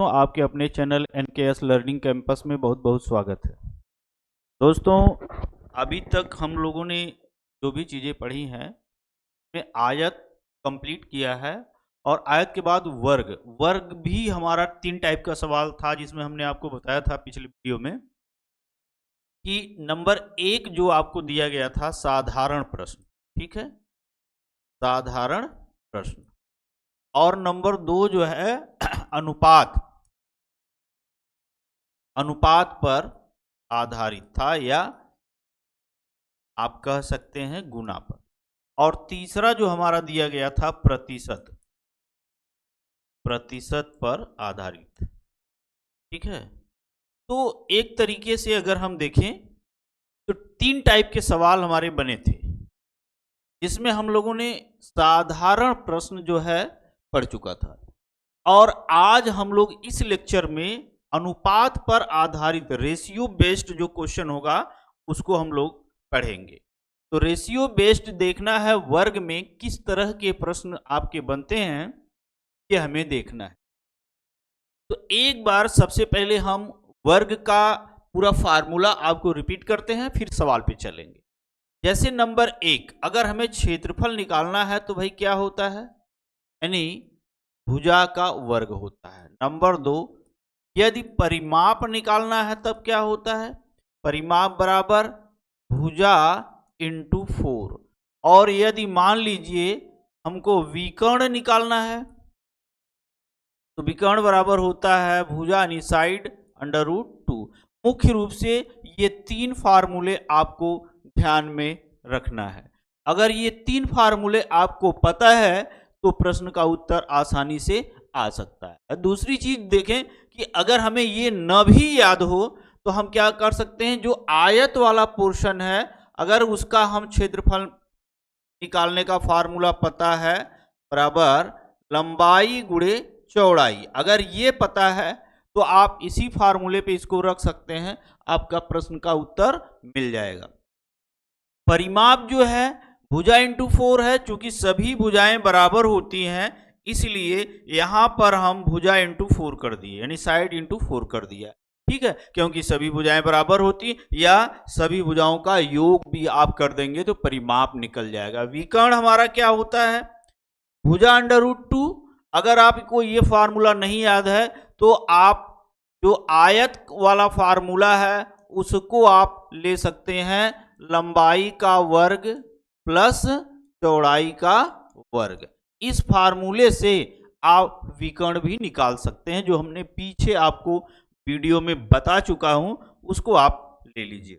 तो आपके अपने चैनल एनकेएस लर्निंग कैंपस में बहुत बहुत स्वागत है। दोस्तों, अभी तक हम लोगों ने जो भी चीज़ें पढ़ी हैं में आयत कंप्लीट किया है और आयत के बाद वर्ग वर्ग भी हमारा 3 टाइप का सवाल था, जिसमें हमने आपको बताया था पिछले वीडियो में कि नंबर 1 जो आपको दिया गया था साधारण प्रश्न, ठीक है, साधारण प्रश्न, और नंबर 2 जो है अनुपात अनुपात पर आधारित था, या आप कह सकते हैं गुना पर। और तीसरा जो हमारा दिया गया था प्रतिशत प्रतिशत पर आधारित, ठीक है। तो एक तरीके से अगर हम देखें तो 3 टाइप के सवाल हमारे बने थे, जिसमें हम लोगों ने साधारण प्रश्न जो है पढ़ चुका था, और आज हम लोग इस लेक्चर में अनुपात पर आधारित रेशियो बेस्ड जो क्वेश्चन होगा उसको हम लोग पढ़ेंगे। तो रेशियो बेस्ड देखना है वर्ग में किस तरह के प्रश्न आपके बनते हैं, ये हमें देखना है। तो एक बार सबसे पहले हम वर्ग का पूरा फार्मूला आपको रिपीट करते हैं, फिर सवाल पे चलेंगे। जैसे नंबर 1, अगर हमें क्षेत्रफल निकालना है तो भाई क्या होता है, यानी भुजा का वर्ग होता है। नंबर 2, यदि परिमाप निकालना है तब क्या होता है, परिमाप बराबर भुजा इंटू 4। और यदि मान लीजिए हमको विकर्ण निकालना है तो विकर्ण बराबर होता है भुजा यानी साइड अंडर रूट 2। मुख्य रूप से ये 3 फार्मूले आपको ध्यान में रखना है। अगर ये 3 फार्मूले आपको पता है तो प्रश्न का उत्तर आसानी से आ सकता है। दूसरी चीज देखें कि अगर हमें ये न भी याद हो तो हम क्या कर सकते हैं, जो आयत वाला पोर्शन है अगर उसका हम क्षेत्रफल निकालने का फार्मूला पता है बराबर लंबाई गुणे चौड़ाई, अगर ये पता है तो आप इसी फार्मूले पे इसको रख सकते हैं, आपका प्रश्न का उत्तर मिल जाएगा। परिमाप जो है भुजा इंटू 4 है, चूंकि सभी भुजाएं बराबर होती हैं इसलिए यहां पर हम भुजा इंटू 4 कर दिए, यानी साइड इंटू 4 कर दिया, ठीक है, क्योंकि सभी भुजाएं बराबर होती, या सभी भुजाओं का योग भी आप कर देंगे तो परिमाप निकल जाएगा। विकर्ण हमारा क्या होता है, भुजा अंडर रूट 2। अगर आपको ये फार्मूला नहीं याद है तो आप जो आयत वाला फार्मूला है उसको आप ले सकते हैं, लंबाई का वर्ग प्लस चौड़ाई का वर्ग। इस फार्मूले से आप विकर्ण भी निकाल सकते हैं, जो हमने पीछे आपको वीडियो में बता चुका हूं, उसको आप ले लीजिए।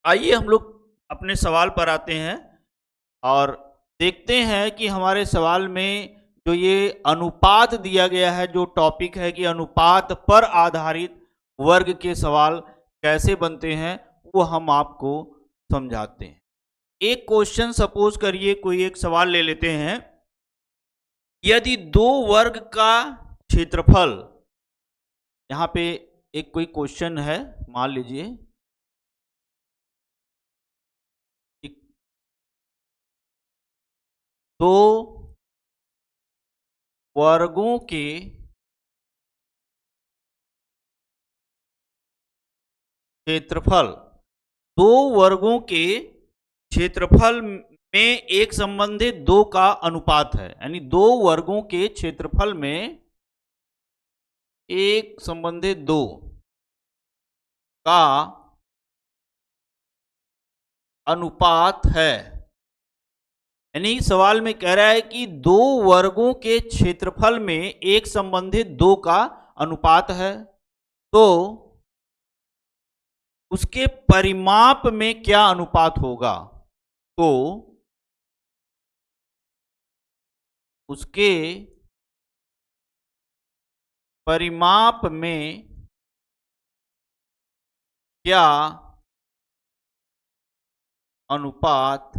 आइए हम लोग अपने सवाल पर आते हैं और देखते हैं कि हमारे सवाल में जो ये अनुपात दिया गया है, जो टॉपिक है कि अनुपात पर आधारित वर्ग के सवाल कैसे बनते हैं, वो हम आपको समझाते हैं। एक क्वेश्चन सपोज करिए, कोई एक सवाल ले लेते हैं, यदि 2 वर्ग का क्षेत्रफल, यहां पे एक कोई क्वेश्चन है, मान लीजिए 2 वर्गों के क्षेत्रफल, 2 वर्गों के क्षेत्रफल में एक संबंधित 2 का अनुपात है, यानी 2 वर्गों के क्षेत्रफल में एक संबंधित 2 का अनुपात है। यानी सवाल में कह रहा है कि 2 वर्गों के क्षेत्रफल में एक संबंधित 2 का अनुपात है, तो उसके परिमाप में क्या अनुपात होगा, तो उसके परिमाप में क्या अनुपात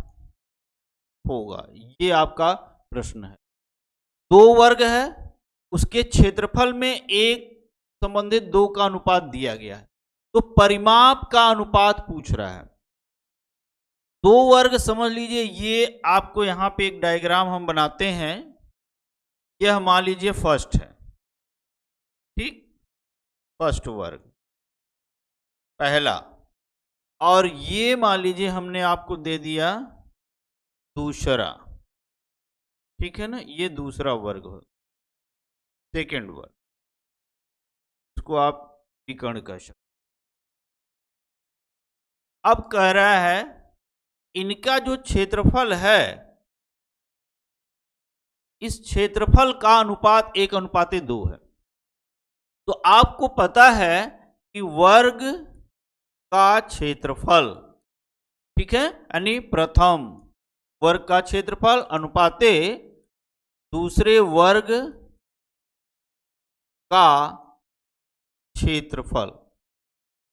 होगा, ये आपका प्रश्न है। 2 वर्ग है, उसके क्षेत्रफल में एक संबंधित 2 का अनुपात दिया गया है, तो परिमाप का अनुपात पूछ रहा है। 2 वर्ग समझ लीजिए, ये आपको यहां पे एक डायग्राम हम बनाते हैं, यह मान लीजिए फर्स्ट है, ठीक, फर्स्ट वर्ग पहला, और ये मान लीजिए हमने आपको दे दिया दूसरा, ठीक है ना, ये दूसरा वर्ग हो, सेकेंड वर्ग, इसको आप विकर्ण कर सकते। अब कह रहा है इनका जो क्षेत्रफल है, इस क्षेत्रफल का अनुपात 1:2 है। तो आपको पता है कि वर्ग का क्षेत्रफल, ठीक है, यानी प्रथम वर्ग का क्षेत्रफल अनुपाते दूसरे वर्ग का क्षेत्रफल।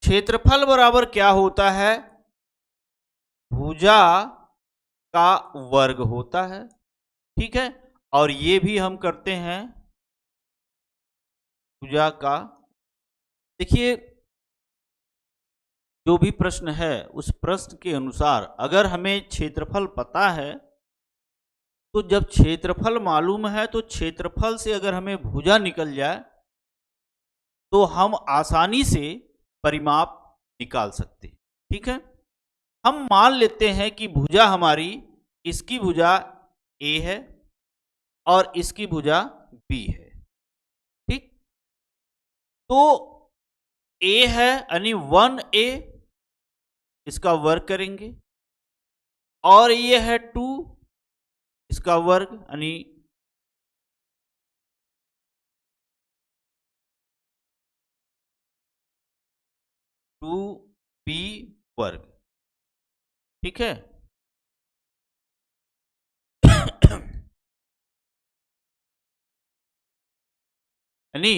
क्षेत्रफल बराबर क्या होता है? भुजा का वर्ग होता है, ठीक है। और ये भी हम करते हैं भुजा का। देखिए, जो भी प्रश्न है उस प्रश्न के अनुसार अगर हमें क्षेत्रफल पता है, तो जब क्षेत्रफल मालूम है तो क्षेत्रफल से अगर हमें भुजा निकल जाए तो हम आसानी से परिमाप निकाल सकते हैं, ठीक है। हम मान लेते हैं कि भुजा हमारी, इसकी भुजा ए है और इसकी भुजा बी है, ठीक। तो ए है यानी 1a, इसका वर्ग करेंगे, और ये है 2, इसका वर्ग यानी 2b वर्ग, ठीक है। यानी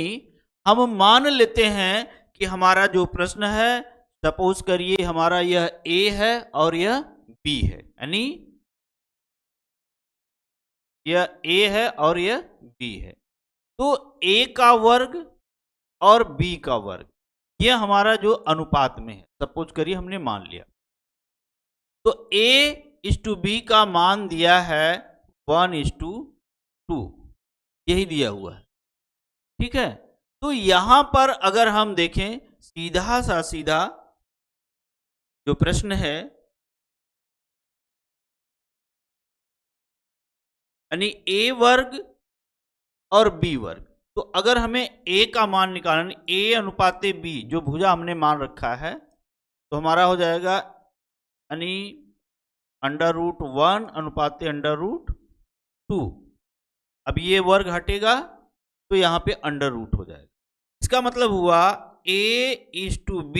हम मान लेते हैं कि हमारा जो प्रश्न है, सपोज करिए हमारा यह a है और यह b है, यानी यह a है और यह b है। तो a का वर्ग और b का वर्ग, यह हमारा जो अनुपात में है, सपोज करिए हमने मान लिया। तो a:b का मान दिया है 1:2, यही दिया हुआ है, ठीक है। तो यहां पर अगर हम देखें सीधा सा सीधा जो प्रश्न है, यानी a वर्ग और b वर्ग, तो अगर हमें a का मान निकालना, a अनुपाते b जो भुजा हमने मान रखा है, तो हमारा हो जाएगा यानी √1 अनुपाते √2। अब ये वर्ग हटेगा तो यहाँ पे √ हो जाएगा। इसका मतलब हुआ a:b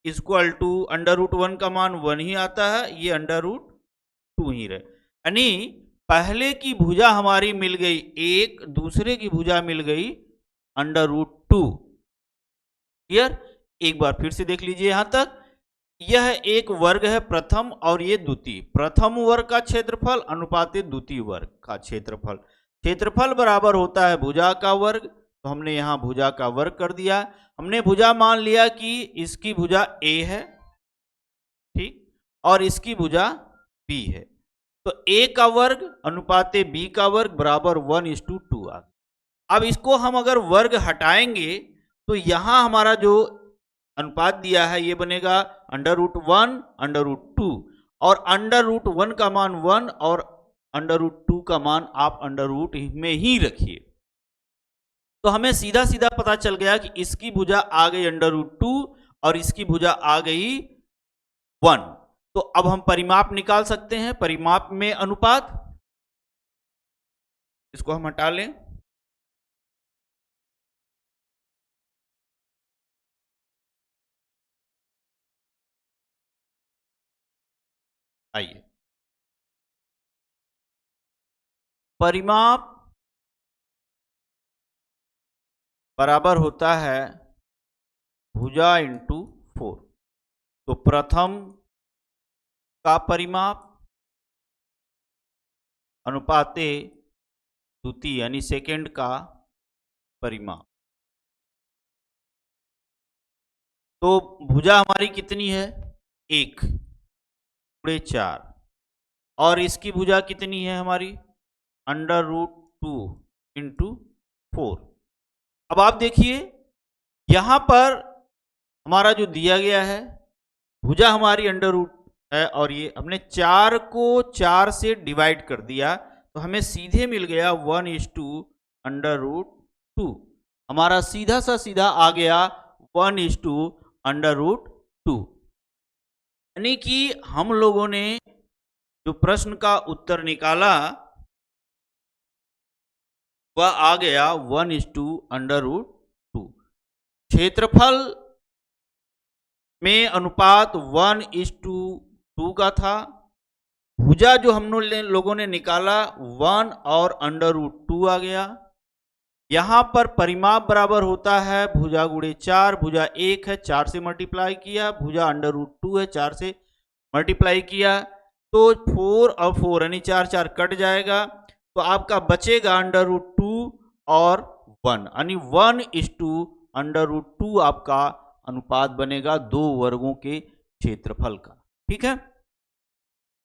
इक्वल टू √1 का मान 1 ही आता है, ये √2 ही रहे। यानी पहले की भुजा हमारी मिल गई 1, दूसरे की भुजा मिल गई √2। क्लियर? एक बार फिर से देख लीजिए यहां तक। यह एक वर्ग है प्रथम और ये द्वितीय। प्रथम वर्ग का क्षेत्रफल अनुपाते द्वितीय वर्ग का क्षेत्रफल। क्षेत्रफल बराबर होता है भुजा का वर्ग, तो हमने यहां भुजा का वर्ग कर दिया। हमने भुजा मान लिया कि इसकी भुजा a है, ठीक, और इसकी भुजा b है। तो a का वर्ग अनुपाते b का वर्ग बराबर 1:2 आ गया। अब इसको हम अगर वर्ग हटाएंगे तो यहां हमारा जो अनुपात दिया है ये बनेगा √1 √2, और √1 का मान 1 और √2 का मान आप √ में ही रखिए। तो हमें सीधा सीधा पता चल गया कि इसकी भुजा आ गई √2 और इसकी भुजा आ गई 1। तो अब हम परिमाप निकाल सकते हैं। परिमाप में अनुपात, इसको हम हटा लें, आइए। परिमाप बराबर होता है भुजा × 4। तो प्रथम का परिमाप अनुपाते द्वितीय यानी सेकंड का परिमाप। तो भुजा हमारी कितनी है? 1 × 4, और इसकी भुजा कितनी है हमारी? √2 × 4। अब आप देखिए यहां पर हमारा जो दिया गया है भुजा हमारी अंडर रूट है और ये हमने 4 को 4 से डिवाइड कर दिया तो हमें सीधे मिल गया 1:2 अंडर रूट 2। हमारा सीधा सा सीधा आ गया 1:2 अंडर रूट 2। यानी कि हम लोगों ने जो प्रश्न का उत्तर निकाला वह आ गया 1:2 अंडर रूट 2। क्षेत्रफल में अनुपात 1:2 का था। भुजा जो हम लोगों ने निकाला 1 और अंडर रूट 2 आ गया। यहां पर परिमाप बराबर होता है भुजा गुणे 4। भुजा 1 है 4 से मल्टीप्लाई किया, भुजा अंडर रूट 2 है 4 से मल्टीप्लाई किया तो 4 और 4 यानी 4 4 कट जाएगा तो आपका बचेगा अंडर रूट 2 और 1 यानी 1:2 अंडर रूट 2 आपका अनुपात बनेगा 2 वर्गों के क्षेत्रफल का। ठीक है,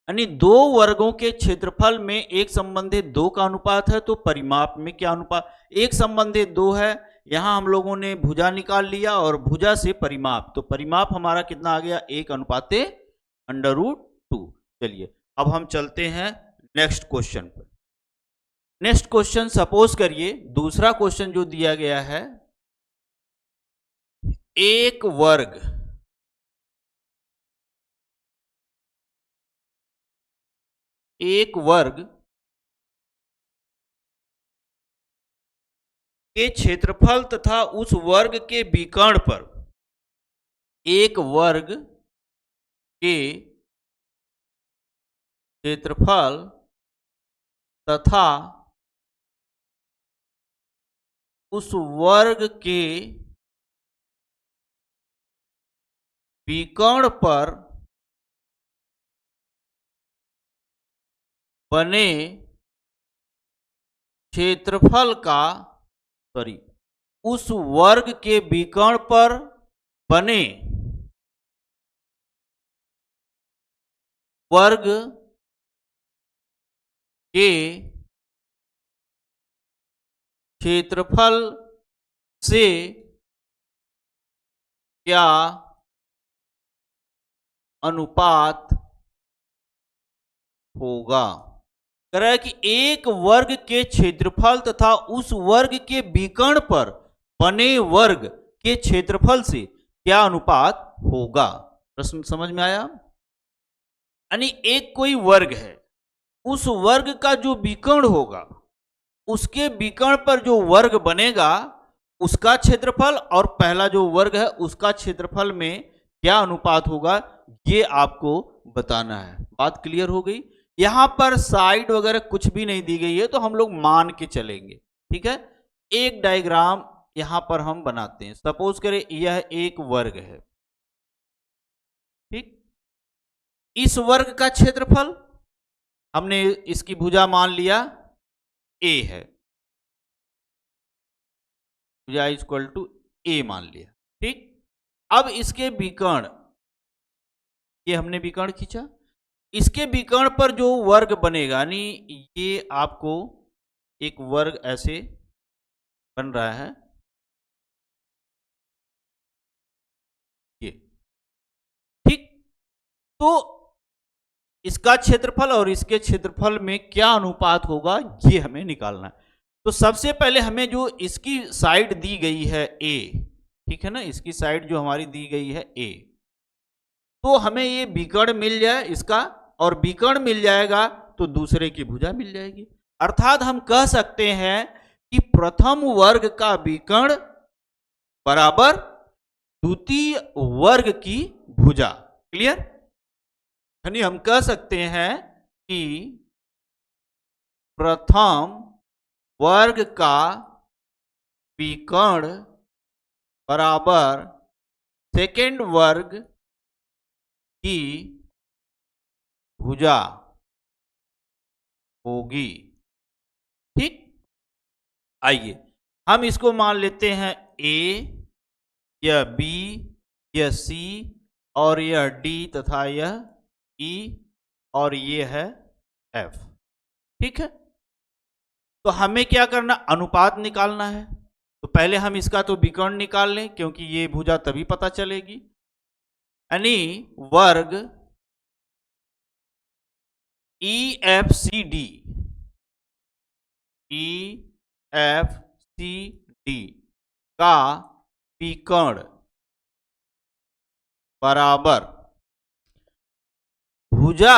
यानी 2 वर्गों के क्षेत्रफल में एक संबंधित 2 का अनुपात है तो परिमाप में क्या अनुपात, एक संबंधित 2 है। यहां हम लोगों ने भुजा निकाल लिया और भुजा से परिमाप, तो परिमाप हमारा कितना आ गया 1 अंडर रूट 2। चलिए अब हम चलते हैं नेक्स्ट क्वेश्चन पर। नेक्स्ट क्वेश्चन सपोज करिए दूसरा क्वेश्चन जो दिया गया है, एक वर्ग के क्षेत्रफल तथा उस वर्ग के विकर्ण पर, एक वर्ग के क्षेत्रफल तथा उस वर्ग के विकर्ण पर बने क्षेत्रफल का, उस वर्ग के विकर्ण पर बने वर्ग के क्षेत्रफल से क्या अनुपात होगा। कह रहा है कि एक वर्ग के क्षेत्रफल तथा उस वर्ग के विकर्ण पर बने वर्ग के क्षेत्रफल से क्या अनुपात होगा। प्रश्न समझ में आया। यानी एक कोई वर्ग है, उस वर्ग का जो विकर्ण होगा उसके विकर्ण पर जो वर्ग बनेगा उसका क्षेत्रफल और पहला जो वर्ग है उसका क्षेत्रफल में क्या अनुपात होगा, ये आपको बताना है। बात क्लियर हो गई। यहां पर साइड वगैरह कुछ भी नहीं दी गई है तो हम लोग मान के चलेंगे। ठीक है, एक डायग्राम यहां पर हम बनाते हैं। सपोज करें यह एक वर्ग है, ठीक, इस वर्ग का क्षेत्रफल हमने इसकी भुजा मान लिया a है, भुजा इक्वल टू a मान लिया। ठीक, अब इसके विकर्ण, ये हमने विकर्ण खींचा, इसके विकर्ण पर जो वर्ग बनेगा, यानी ये आपको एक वर्ग ऐसे बन रहा है, ये ठीक। तो इसका क्षेत्रफल और इसके क्षेत्रफल में क्या अनुपात होगा ये हमें निकालना है। तो सबसे पहले हमें जो इसकी साइड दी गई है a, ठीक है ना, इसकी साइड जो हमारी दी गई है a, तो हमें ये विकर्ण मिल जाए इसका, और विकर्ण मिल जाएगा तो दूसरे की भुजा मिल जाएगी। अर्थात हम कह सकते हैं कि प्रथम वर्ग का विकर्ण बराबर द्वितीय वर्ग की भुजा। क्लियर, यानी हम कह सकते हैं कि प्रथम वर्ग का विकर्ण बराबर सेकेंड वर्ग की भुजा होगी। ठीक, आइए हम इसको मान लेते हैं a, यह b, यह c और यह d तथा यह e और ये है f। ठीक है, तो हमें क्या करना, अनुपात निकालना है। तो पहले हम इसका तो विकर्ण निकाल लें, क्योंकि ये भुजा तभी पता चलेगी। यानी वर्ग EFCD, EFCD का विकर्ण बराबर भुजा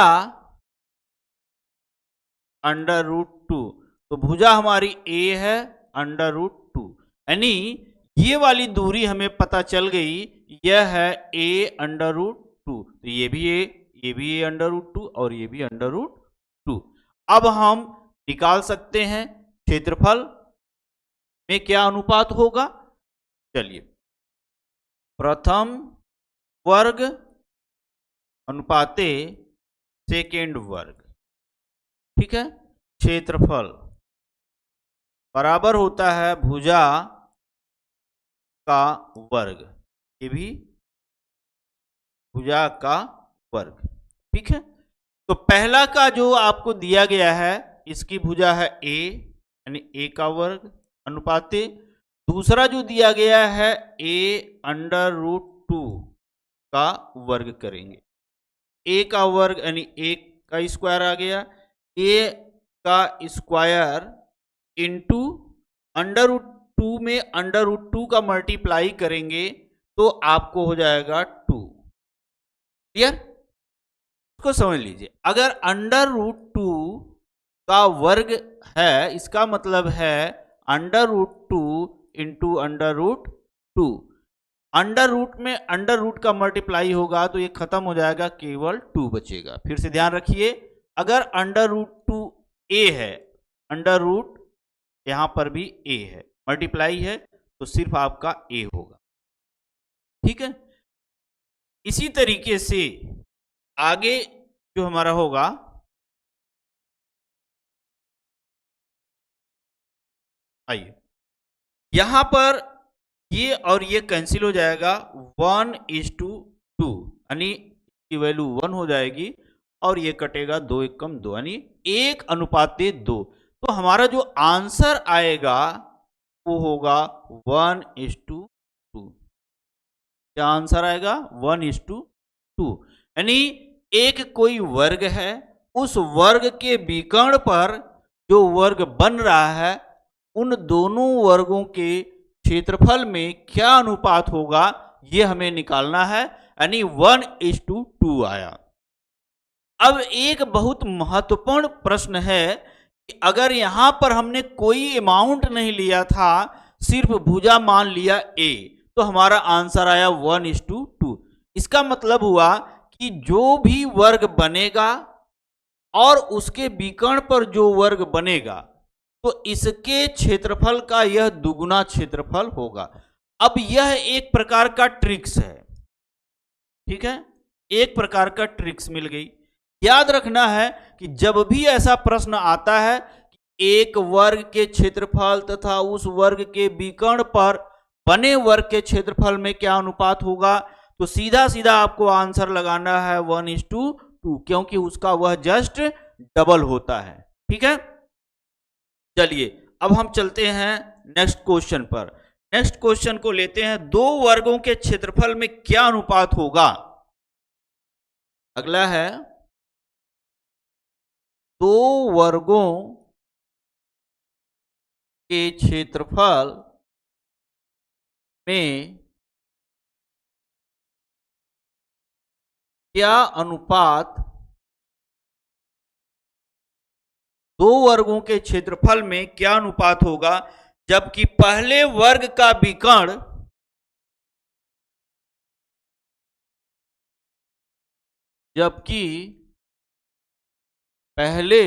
√2। तो भुजा हमारी A है √2, यानी ये वाली दूरी हमें पता चल गई, यह है A √2। तो ये भी A, ये भी A √2 और ये भी √2। अब हम निकाल सकते हैं क्षेत्रफल में क्या अनुपात होगा। चलिए, प्रथम वर्ग अनुपाते सेकेंड वर्ग, ठीक है। क्षेत्रफल बराबर होता है भुजा का वर्ग, ये भी भुजा का वर्ग, ठीक है। तो पहला का जो आपको दिया गया है, इसकी भुजा है A, यानी A का वर्ग अनुपाते दूसरा जो दिया गया है A √2 का वर्ग करेंगे। A का वर्ग यानी A का स्क्वायर आ गया, A का स्क्वायर इंटू √2 में √2 का मल्टीप्लाई करेंगे तो आपको हो जाएगा 2। क्लियर? इसको समझ लीजिए, अगर √2 का वर्ग है, इसका मतलब है √2 इंटू √2, अंडर रूट में अंडर रूट का मल्टीप्लाई होगा तो ये खत्म हो जाएगा, केवल 2 बचेगा। फिर से ध्यान रखिए, अगर √2 A है, अंडर रूट यहां पर भी A है, मल्टीप्लाई है तो सिर्फ आपका A होगा, ठीक है। इसी तरीके से आगे जो हमारा होगा, आइए यहां पर ये और ये कैंसिल हो जाएगा, 1:2, यानी की वैल्यू 1 हो जाएगी और ये कटेगा 2 एकम 2, यानी 1:2। तो हमारा जो आंसर आएगा वो होगा 1:2। क्या आंसर आएगा? 1:2, यानी एक कोई वर्ग है, उस वर्ग के विकर्ण पर जो वर्ग बन रहा है, उन दोनों वर्गों के क्षेत्रफल में क्या अनुपात होगा, ये हमें निकालना है, यानी 1:2 आया। अब एक बहुत महत्वपूर्ण प्रश्न है कि अगर यहां पर हमने कोई अमाउंट नहीं लिया था, सिर्फ भुजा मान लिया A, तो हमारा आंसर आया 1:2। इसका मतलब हुआ कि जो भी वर्ग बनेगा और उसके विकर्ण पर जो वर्ग बनेगा, तो इसके क्षेत्रफल का यह दुगुना क्षेत्रफल होगा। अब यह एक प्रकार का ट्रिक्स है, ठीक है, एक प्रकार का ट्रिक्स मिल गई। याद रखना है कि जब भी ऐसा प्रश्न आता है कि एक वर्ग के क्षेत्रफल तथा उस वर्ग के विकर्ण पर बने वर्ग के क्षेत्रफल में क्या अनुपात होगा, तो सीधा सीधा आपको आंसर लगाना है 1:2, क्योंकि उसका वह जस्ट डबल होता है, ठीक है। चलिए अब हम चलते हैं नेक्स्ट क्वेश्चन पर। नेक्स्ट क्वेश्चन को लेते हैं, दो वर्गों के क्षेत्रफल में क्या अनुपात होगा। अगला है, दो वर्गों के क्षेत्रफल में क्या अनुपात, दो वर्गों के क्षेत्रफल में क्या अनुपात होगा जबकि पहले वर्ग का विकर्ण जबकि पहले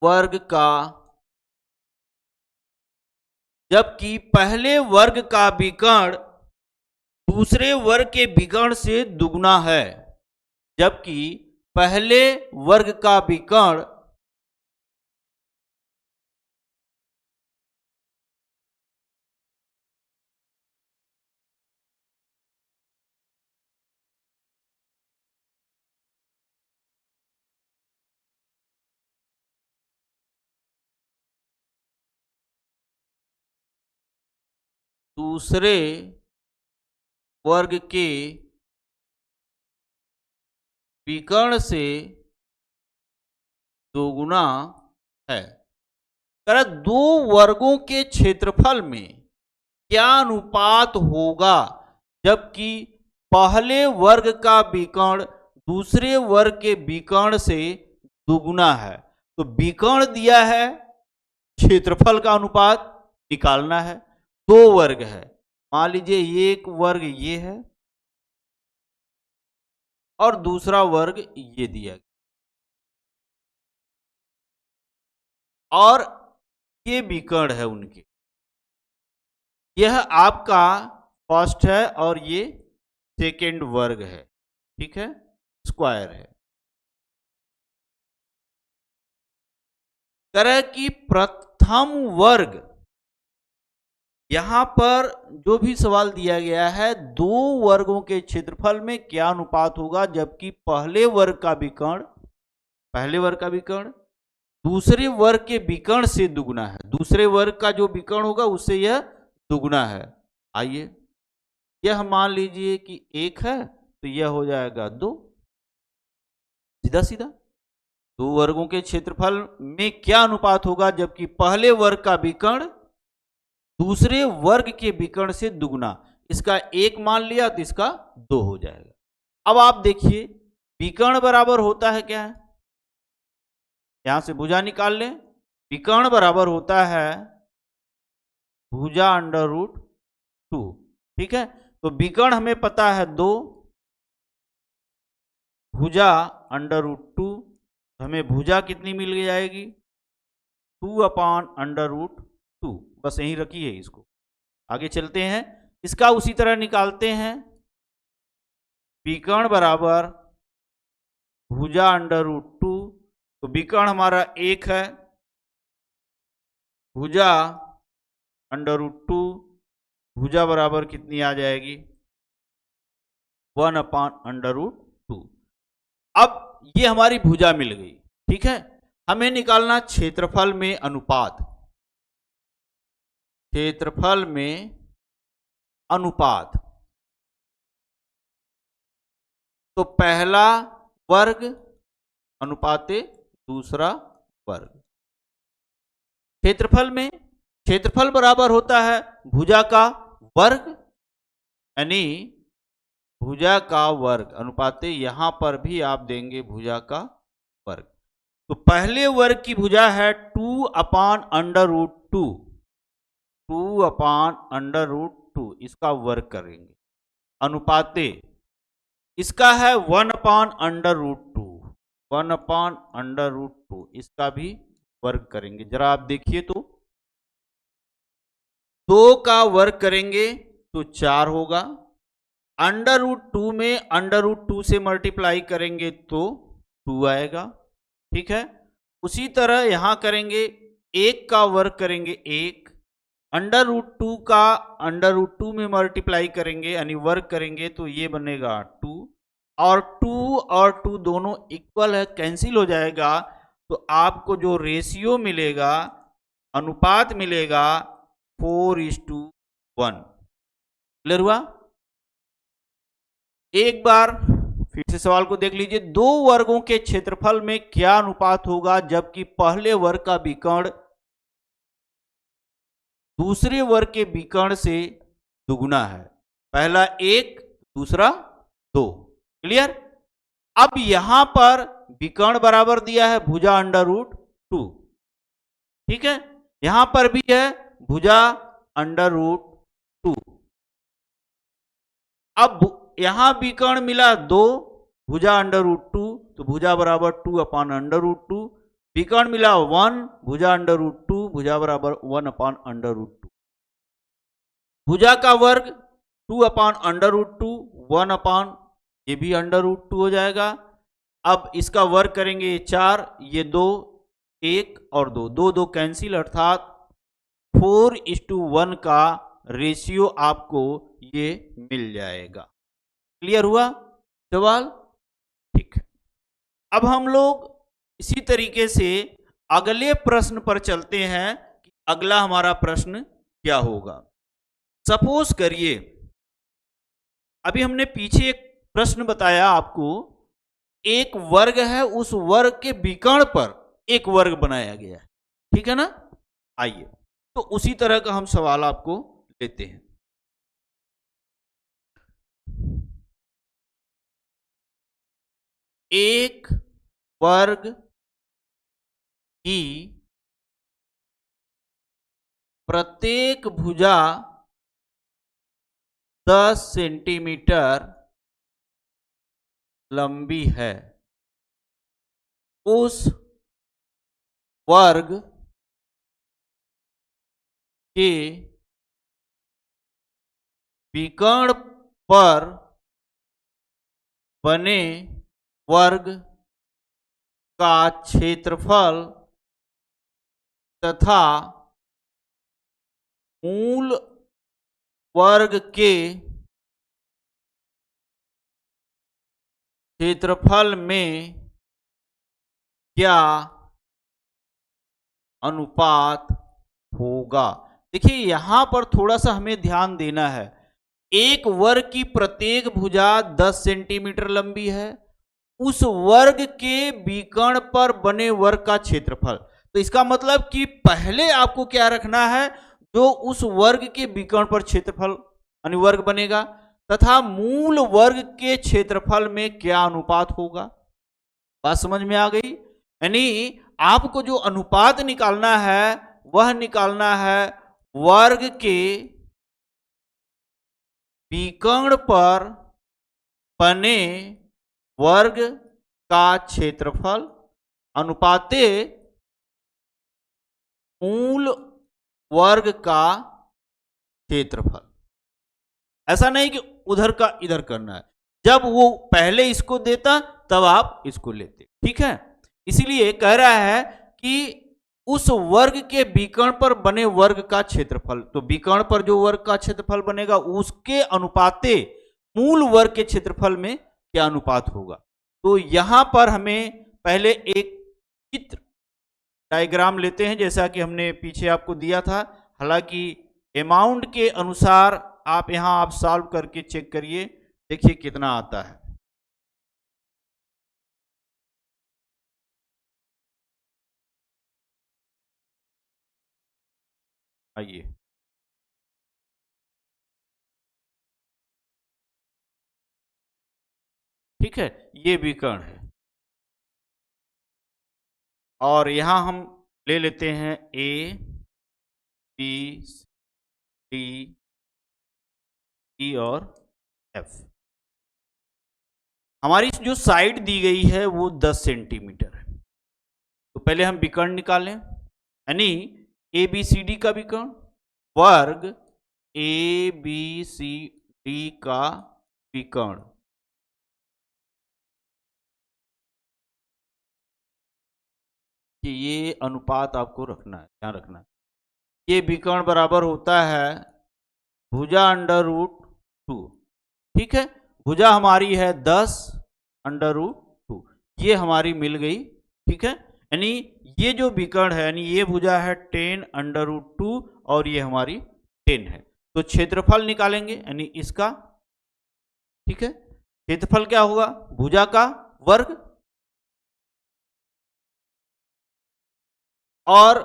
वर्ग का जबकि पहले वर्ग का विकर्ण दूसरे वर्ग के विकर्ण से दुगुना है, जबकि पहले वर्ग का विकर्ण दूसरे वर्ग के विकर्ण से दोगुना है। अगर दो वर्गों के क्षेत्रफल में क्या अनुपात होगा जबकि पहले वर्ग का विकर्ण दूसरे वर्ग के विकर्ण से दुगुना है? तो विकर्ण दिया है, क्षेत्रफल का अनुपात निकालना है। दो वर्ग है, मान लीजिए एक वर्ग ये है और दूसरा वर्ग ये दिया गया, और ये विकर्ण है उनके। यह आपका फर्स्ट है और ये सेकेंड वर्ग है, ठीक है, स्क्वायर है। तरह की प्रथम वर्ग, यहां पर जो भी सवाल दिया गया है, दो वर्गों के क्षेत्रफल में क्या अनुपात होगा जबकि पहले वर्ग का विकर्ण दूसरे वर्ग के विकर्ण से दुगुना है। दूसरे वर्ग का जो विकर्ण होगा उससे यह दुगुना है। आइए, यह मान लीजिए कि 1 है तो यह हो जाएगा 2, सीधा सीधा। दो वर्गों के क्षेत्रफल में क्या अनुपात होगा जबकि पहले वर्ग का विकर्ण दूसरे वर्ग के विकर्ण से दुगुना। इसका 1 मान लिया तो इसका 2 हो जाएगा। अब आप देखिए विकर्ण बराबर होता है क्या है, यहां से भुजा निकाल लें। विकर्ण बराबर होता है भुजा अंडर रूट 2, ठीक है। तो विकर्ण हमें पता है 2, भुजा अंडर रूट 2, हमें भुजा कितनी मिल जाएगी 2/√2। बस यहीं रखिए इसको, आगे चलते हैं। इसका उसी तरह निकालते हैं। विकर्ण बराबर भुजा अंडर रूट 2, तो विकर्ण हमारा 1 है, भुजा अंडर रूट 2, भुजा बराबर कितनी आ जाएगी 1/√2। अब ये हमारी भुजा मिल गई, ठीक है। हमें निकालना क्षेत्रफल में अनुपात। क्षेत्रफल में अनुपात, तो पहला वर्ग अनुपाते दूसरा वर्ग। क्षेत्रफल में क्षेत्रफल बराबर होता है भुजा का वर्ग, यानी भुजा का वर्ग अनुपाते, यहां पर भी आप देंगे भुजा का वर्ग। तो पहले वर्ग की भुजा है 2/√2, 2/√2, इसका वर्ग करेंगे। अनुपाते इसका है 1/√2, 1/√2, इसका भी वर्ग करेंगे। जरा आप देखिए तो 2 का वर्ग करेंगे तो 4 होगा, √2 में √2 से मल्टीप्लाई करेंगे तो 2 आएगा, ठीक है। उसी तरह यहां करेंगे, 1 का वर्ग करेंगे 1, √2 का √2 में मल्टीप्लाई करेंगे यानी वर्ग करेंगे तो ये बनेगा 2, और 2 दोनों इक्वल है, कैंसिल हो जाएगा। तो आपको जो रेशियो मिलेगा, अनुपात मिलेगा 4:1। क्लियर हुआ? एक बार फिर से सवाल को देख लीजिए। दो वर्गों के क्षेत्रफल में क्या अनुपात होगा जबकि पहले वर्ग का विकर्ण दूसरे वर्ग के विकर्ण से दुगुना है। पहला 1, दूसरा 2। क्लियर? अब यहां पर विकर्ण बराबर दिया है भुजा √2, ठीक है। यहां पर भी है भुजा √2। अब यहां विकर्ण मिला 2, भुजा √2, तो भुजा बराबर 2/√2। विकर्ण मिला 1, भुजा √2, भुजा बराबर 1/√2। भुजा का वर्ग 2/√2, 1 ये भी √2 हो जाएगा। अब इसका वर्ग करेंगे 4, ये 2, 1 और 2, 2 2 कैंसिल, अर्थात 4:1 का रेशियो आपको ये मिल जाएगा। क्लियर हुआ सवाल? ठीक है। अब हम लोग इसी तरीके से अगले प्रश्न पर चलते हैं कि अगला हमारा प्रश्न क्या होगा। सपोज करिए, अभी हमने पीछे एक प्रश्न बताया आपको, एक वर्ग है, उस वर्ग के विकर्ण पर एक वर्ग बनाया गया है, ठीक है ना। आइए, तो उसी तरह का हम सवाल आपको लेते हैं। एक वर्ग की प्रत्येक भुजा 10 सेंटीमीटर लंबी है। उस वर्ग के विकर्ण पर बने वर्ग का क्षेत्रफल तथा मूल वर्ग के क्षेत्रफल में क्या अनुपात होगा। देखिए, यहां पर थोड़ा सा हमें ध्यान देना है। एक वर्ग की प्रत्येक भुजा 10 सेंटीमीटर लंबी है, उस वर्ग के विकर्ण पर बने वर्ग का क्षेत्रफल। तो इसका मतलब कि पहले आपको क्या रखना है, जो उस वर्ग के विकर्ण पर क्षेत्रफल यानी वर्ग बनेगा, तथा मूल वर्ग के क्षेत्रफल में क्या अनुपात होगा। बात समझ में आ गई। यानी आपको जो अनुपात निकालना है वह निकालना है वर्ग के विकर्ण पर बने वर्ग का क्षेत्रफल अनुपाते मूल वर्ग का क्षेत्रफल। ऐसा नहीं कि उधर का इधर करना है, जब वो पहले इसको देता तब आप इसको लेते, ठीक है। इसीलिए कह रहा है कि उस वर्ग के विकर्ण पर बने वर्ग का क्षेत्रफल, तो विकर्ण पर जो वर्ग का क्षेत्रफल बनेगा उसके अनुपाते मूल वर्ग के क्षेत्रफल में क्या अनुपात होगा। तो यहां पर हमें पहले एक चित्र डायग्राम लेते हैं, जैसा कि हमने पीछे आपको दिया था। हालांकि अमाउंट के अनुसार आप यहां आप सॉल्व करके चेक करिए, देखिए कितना आता है। आइए, ठीक है, ये विकर्ण है और यहां हम ले लेते हैं ए बी डी ई और एफ। हमारी जो साइड दी गई है वो 10 सेंटीमीटर है। तो पहले हम विकर्ण निकालें, यानी ए बी सी डी का विकर्ण, वर्ग ए बी सी डी का विकर्ण। कि ये अनुपात आपको रखना है, ध्यान रखना है। ये विकर्ण बराबर होता है भुजा अंडर रूट 2, ठीक है। भुजा हमारी है 10 अंडर रूट 2, ये हमारी मिल गई, ठीक है। यानी ये जो विकर्ण है, यानी ये भुजा है 10 अंडर रूट 2 और ये हमारी 10 है। तो क्षेत्रफल निकालेंगे, यानी इसका, ठीक है। क्षेत्रफल क्या होगा, भुजा का वर्ग और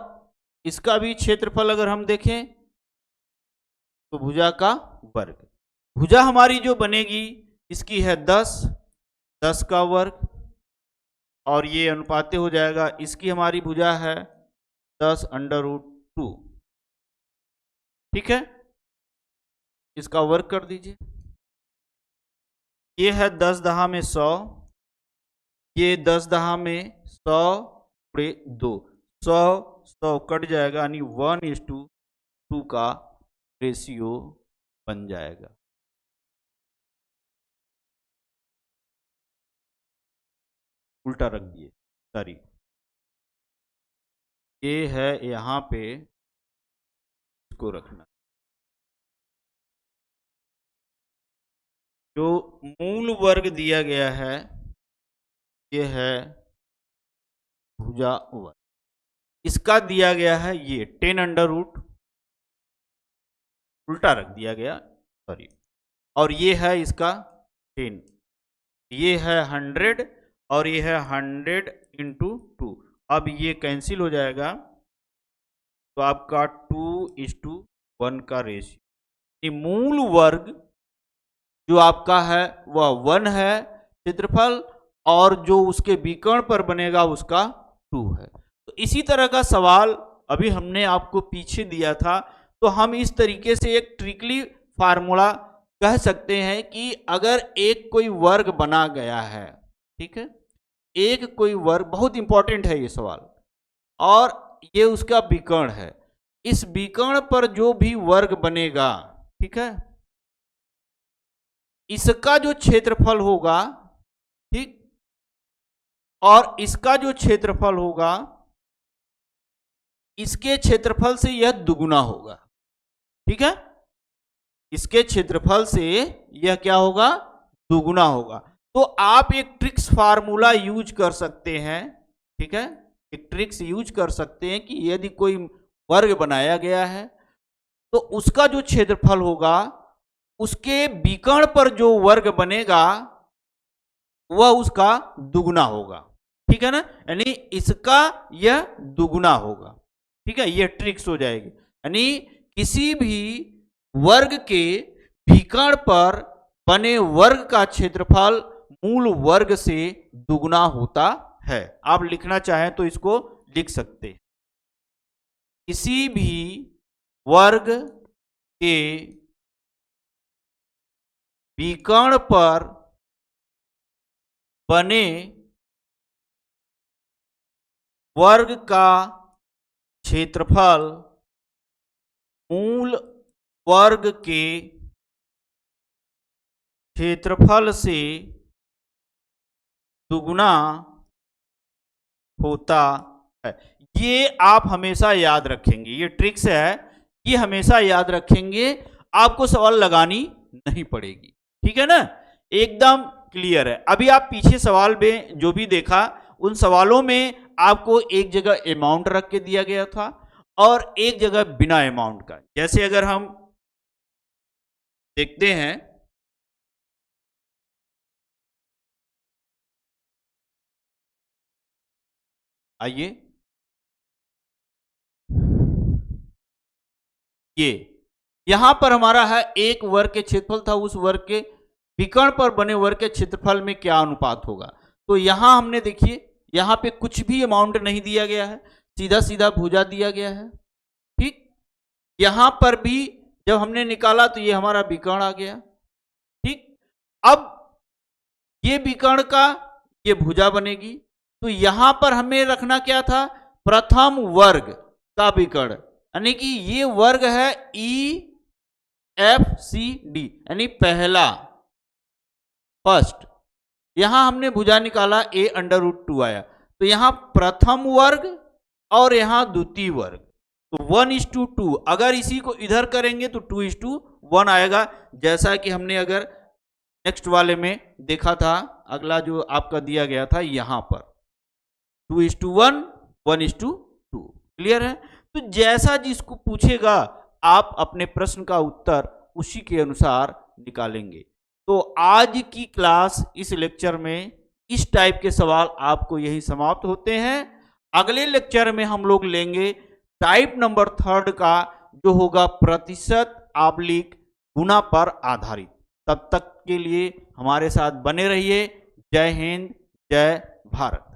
इसका भी क्षेत्रफल अगर हम देखें तो भुजा का वर्ग। भुजा हमारी जो बनेगी इसकी है 10, 10 का वर्ग और ये अनुपाते हो जाएगा, इसकी हमारी भुजा है 10 अंडर रूट 2, ठीक है। इसका वर्ग कर दीजिए, ये है 10 दहा में 100, ये 10 दहा में 100 गुणे 2, 100 100 कट जाएगा, यानी 1:2 का रेशियो बन जाएगा। उल्टा रख दिए, सॉरी, ये है यहाँ पे, इसको रखना। जो मूल वर्ग दिया गया है ये है भुजा वर्ग, इसका दिया गया है ये 10 अंडर रूट उल्टा रख दिया गया, सॉरी। और ये है इसका 10, ये है 100 और ये है 100 इंटू 2। अब ये कैंसिल हो जाएगा, तो आपका 2:1 का रेशियो। मूल वर्ग जो आपका है वह 1 है क्षेत्रफल, और जो उसके विकर्ण पर बनेगा उसका 2 है। तो इसी तरह का सवाल अभी हमने आपको पीछे दिया था, तो हम इस तरीके से एक ट्रिकली फार्मूला कह सकते हैं कि अगर एक कोई वर्ग बना गया है, ठीक है, एक कोई वर्ग, बहुत इंपॉर्टेंट है ये सवाल, और ये उसका विकर्ण है, इस विकर्ण पर जो भी वर्ग बनेगा, ठीक है, इसका जो क्षेत्रफल होगा, ठीक, और इसका जो क्षेत्रफल होगा, इसके क्षेत्रफल से यह दुगुना होगा, ठीक है, इसके क्षेत्रफल से यह क्या होगा, दुगुना होगा। तो आप एक ट्रिक्स फार्मूला यूज कर सकते हैं, ठीक है, एक ट्रिक्स यूज कर सकते हैं कि यदि कोई वर्ग बनाया गया है तो उसका जो क्षेत्रफल होगा उसके विकर्ण पर जो वर्ग बनेगा वह उसका दुगुना होगा, ठीक है ना, यानी इसका यह दुगुना होगा, ठीक है, यह ट्रिक्स हो जाएगी। यानी किसी भी वर्ग के विकर्ण पर बने वर्ग का क्षेत्रफल मूल वर्ग से दुगुना होता है। आप लिखना चाहें तो इसको लिख सकते हैं, किसी भी वर्ग के विकर्ण पर बने वर्ग का क्षेत्रफल मूल वर्ग के क्षेत्रफल से दुगुना होता है। ये आप हमेशा याद रखेंगे, ये ट्रिक्स है, ये हमेशा याद रखेंगे, आपको सवाल लगानी नहीं पड़ेगी, ठीक है ना, एकदम क्लियर है। अभी आप पीछे सवाल में जो भी देखा उन सवालों में आपको एक जगह अमाउंट रख के दिया गया था और एक जगह बिना अमाउंट का। जैसे अगर हम देखते हैं, आइए, ये यहां पर हमारा है एक वर्ग के क्षेत्रफल था, उस वर्ग के विकर्ण पर बने वर्ग के क्षेत्रफल में क्या अनुपात होगा। तो यहां हमने देखिए, यहां पे कुछ भी अमाउंट नहीं दिया गया है, सीधा सीधा भुजा दिया गया है, ठीक। यहां पर भी जब हमने निकाला तो ये हमारा विकर्ण आ गया, ठीक। अब ये विकर्ण का ये भुजा बनेगी, तो यहां पर हमें रखना क्या था, प्रथम वर्ग का विकर्ण, यानी कि ये वर्ग है EFCD, यानी पहला, फर्स्ट। यहां हमने भुजा निकाला A√2 आया, तो यहां प्रथम वर्ग और यहां द्वितीय वर्ग, तो 1:2। अगर इसी को इधर करेंगे तो 2:1 आएगा, जैसा कि हमने अगर नेक्स्ट वाले में देखा था, अगला जो आपका दिया गया था यहां पर 2:1, 1:2। क्लियर है। तो जैसा जिसको पूछेगा आप अपने प्रश्न का उत्तर उसी के अनुसार निकालेंगे। तो आज की क्लास, इस लेक्चर में इस टाइप के सवाल आपको यही समाप्त होते हैं। अगले लेक्चर में हम लोग लेंगे टाइप नंबर 3 का, जो होगा प्रतिशत/गुना पर आधारित। तब तक के लिए हमारे साथ बने रहिए। जय हिंद, जय भारत।